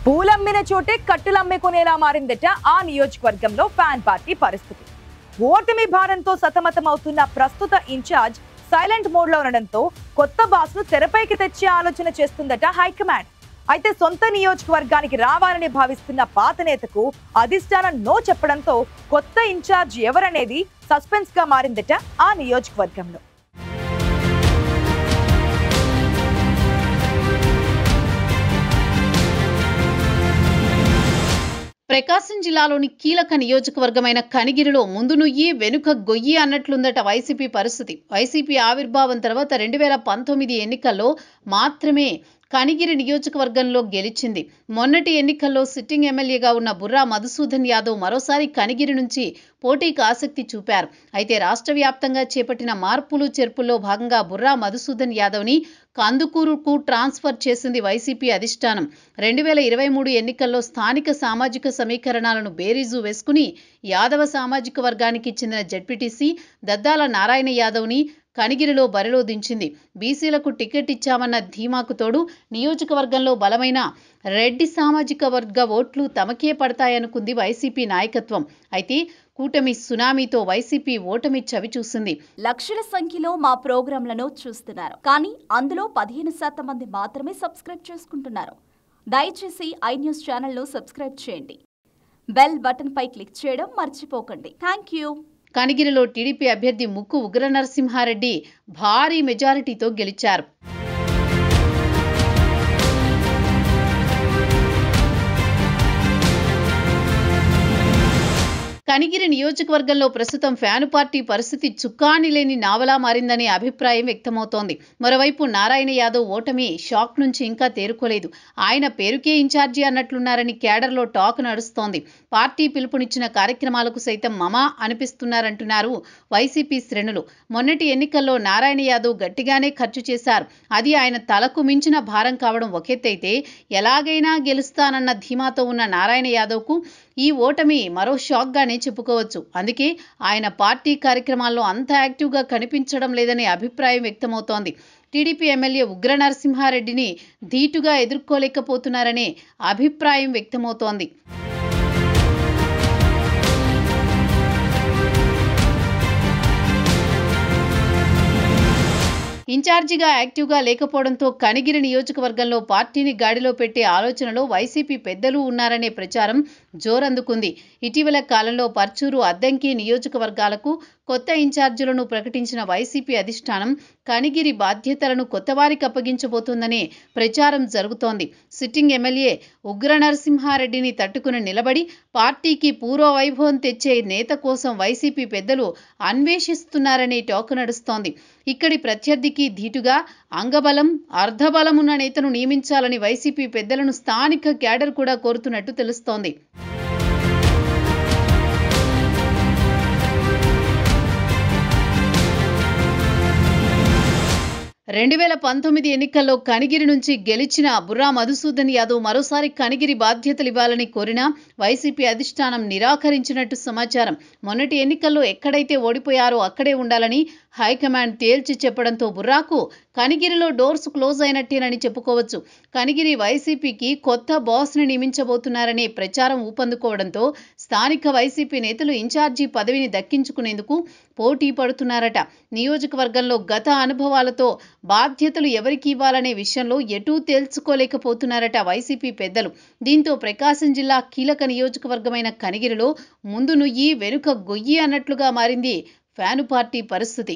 పూలమ్మిన చోటే కట్టులమ్ముకునేలా మారిందట ఆ నియోజకవర్గంలో ఫ్యాన్ పార్టీ పరిస్థితి. ఓటమి భారంతో సతమతమవుతున్న ప్రస్తుత ఇన్ఛార్జ్ సైలెంట్ మోడ్ లో ఉండడంతో కొత్త బాస్ ను తెరపైకి తెచ్చే ఆలోచన చేస్తుందట హైకమాండ్. అయితే సొంత నియోజకవర్గానికి రావాలని భావిస్తున్న పాత నేతకు అధిష్టానం నో చెప్పడంతో కొత్త ఇన్ఛార్జ్ ఎవరనేది సస్పెన్స్ గా మారిందట ఆ నియోజకవర్గంలో. ప్రకాశం జిల్లాలోని కీలక నియోజకవర్గమైన కనిగిరిలో ముందు నుయ్యి వెనుక గొయ్యి అన్నట్లుందట వైసీపీ పరిస్థితి. వైసీపీ ఆవిర్భావం తర్వాత 2019 ఎన్నికల్లో మాత్రమే కనిగిరి నియోజకవర్గంలో గెలిచింది. మొన్నటి ఎన్నికల్లో సిట్టింగ్ ఎమ్మెల్యేగా ఉన్న బుర్రా మధుసూదన్ యాదవ్ మరోసారి కనిగిరి నుంచి పోటీకి ఆసక్తి చూపారు. అయితే రాష్ట్ర వ్యాప్తంగా చేపట్టిన మార్పులు చేర్పుల్లో భాగంగా బుర్రా మధుసూదన్ యాదవ్ని కందుకూరుకు ట్రాన్స్ఫర్ చేసింది వైసీపీ అధిష్టానం. 2023 ఎన్నికల్లో స్థానిక సామాజిక సమీకరణాలను బేరీజు వేసుకుని యాదవ సామాజిక వర్గానికి చెందిన జెడ్పీటీసీ దద్దాల నారాయణ యాదవ్ని కనిగిరిలో బరిలో దించింది. బీసీలకు టికెట్ ఇచ్చామన్న ధీమాకు తోడు నియోజకవర్గంలో బలమైన రెడ్డి సామాజిక వర్గ ఓట్లు తమకే పడతాయనుకుంది వైసీపీ నాయకత్వం. అయితే కూటమి సునామీతో వైసీపీ ఓటమి చవిచూసింది. లక్షల సంఖ్యలో మా ప్రోగ్రాంలను చూస్తున్నారు, కానీ అందులో 15% మంది మాత్రమే సబ్స్క్రైబ్ చేసుకుంటున్నారు. దయచేసి iNews ఛానల్ను సబ్స్క్రైబ్ చేయండి. బెల్ బటన్ పై క్లిక్ చేయడం మర్చిపోకండి. Thank you. కనిగిరిలో టీడీపీ అభ్యర్థి ముక్కు ఉగ్ర నరసింహారెడ్డి భారీ మెజారిటీతో గెలిచారు. కనిగిరి నియోజకవర్గంలో ప్రస్తుతం ఫ్యాను పార్టీ పరిస్థితి చుక్కాని లేని నావలా మారిందనే అభిప్రాయం వ్యక్తమవుతోంది. మరోవైపు నారాయణ యాదవ్ ఓటమి షాక్ నుంచి ఇంకా తేరుకోలేదు. ఆయన పేరుకే ఇన్ఛార్జి అన్నట్లున్నారని కేడర్లో టాక్ నడుస్తోంది. పార్టీ పిలుపునిచ్చిన కార్యక్రమాలకు సైతం మమా అనిపిస్తున్నారంటున్నారు వైసీపీ శ్రేణులు. మొన్నటి ఎన్నికల్లో నారాయణ యాదవ్ గట్టిగానే ఖర్చు చేశారు. అది ఆయన తలకు మించిన భారం కావడం ఒకెత్తైతే, ఎలాగైనా గెలుస్తానన్న ధీమాతో ఉన్న నారాయణ యాదవ్కు ఈ ఓటమి మరో షాక్గానే చెప్పుకోవచ్చు. అందుకే ఆయన పార్టీ కార్యక్రమాల్లో అంత యాక్టివ్గా కనిపించడం లేదనే అభిప్రాయం వ్యక్తమవుతోంది. టీడీపీ ఎమ్మెల్యే ఉగ్ర నరసింహారెడ్డిని ధీటుగా ఎదుర్కోలేకపోతున్నారనే అభిప్రాయం వ్యక్తమవుతోంది. ఇన్ఛార్జిగా యాక్టివ్గా లేకపోవడంతో కనిగిరి నియోజకవర్గంలో పార్టీని గాడిలో పెట్టే ఆలోచనలో వైసీపీ పెద్దలు ఉన్నారనే ప్రచారం జోరందుకుంది. ఇటీవల కాలంలో పర్చూరు, అద్దంకి నియోజకవర్గాలకు కొత్త ఇన్ఛార్జీలను ప్రకటించిన వైసీపీ అధిష్టానం కనిగిరి బాధ్యతలను కొత్తవారికి అప్పగించబోతోందనే ప్రచారం జరుగుతోంది. సిట్టింగ్ ఎమ్మెల్యే ఉగ్ర నరసింహారెడ్డిని తట్టుకుని నిలబడి పార్టీకి పూర్వ వైభవం తెచ్చే నేత కోసం వైసీపీ పెద్దలు అన్వేషిస్తున్నారనే టాక్ నడుస్తోంది. ఇక్కడి ప్రత్యర్థికి ధీటుగా అంగబలం, అర్ధబలం ఉన్న నేతను నియమించాలని వైసీపీ పెద్దలను స్థానిక క్యాడర్ కూడా కోరుతున్నట్టు తెలుస్తోంది. 2019 ఎన్నికల్లో కనిగిరి నుంచి గెలిచిన బుర్రా మధుసూదన్ యాదవ్ మరోసారి కనిగిరి బాధ్యతలు ఇవ్వాలని కోరినా వైసీపీ అధిష్టానం నిరాకరించినట్టు సమాచారం. మొన్నటి ఎన్నికల్లో ఎక్కడైతే ఓడిపోయారో అక్కడే ఉండాలని హైకమాండ్ తేల్చి చెప్పడంతో బుర్రాకు కనిగిరిలో డోర్స్ క్లోజ్ అయినట్టేనని చెప్పుకోవచ్చు. కనిగిరి వైసీపీకి కొత్త బాస్ని నియమించబోతున్నారనే ప్రచారం ఊపందుకోవడంతో స్థానిక వైసీపీ నేతలు ఇన్ఛార్జి పదవిని దక్కించుకునేందుకు పోటీ పడుతున్నారట. నియోజకవర్గంలో గత అనుభవాలతో బాధ్యతలు ఎవరికి ఇవ్వాలనే విషయంలో ఎటూ తేల్చుకోలేకపోతున్నారట వైసీపీ పెద్దలు. దీంతో ప్రకాశం జిల్లా కీలక నియోజకవర్గమైన కనిగిరిలో ముందు నుయ్యి వెనుక గొయ్యి అన్నట్లుగా మారింది ఫ్యాను పార్టీ పరిస్థితి.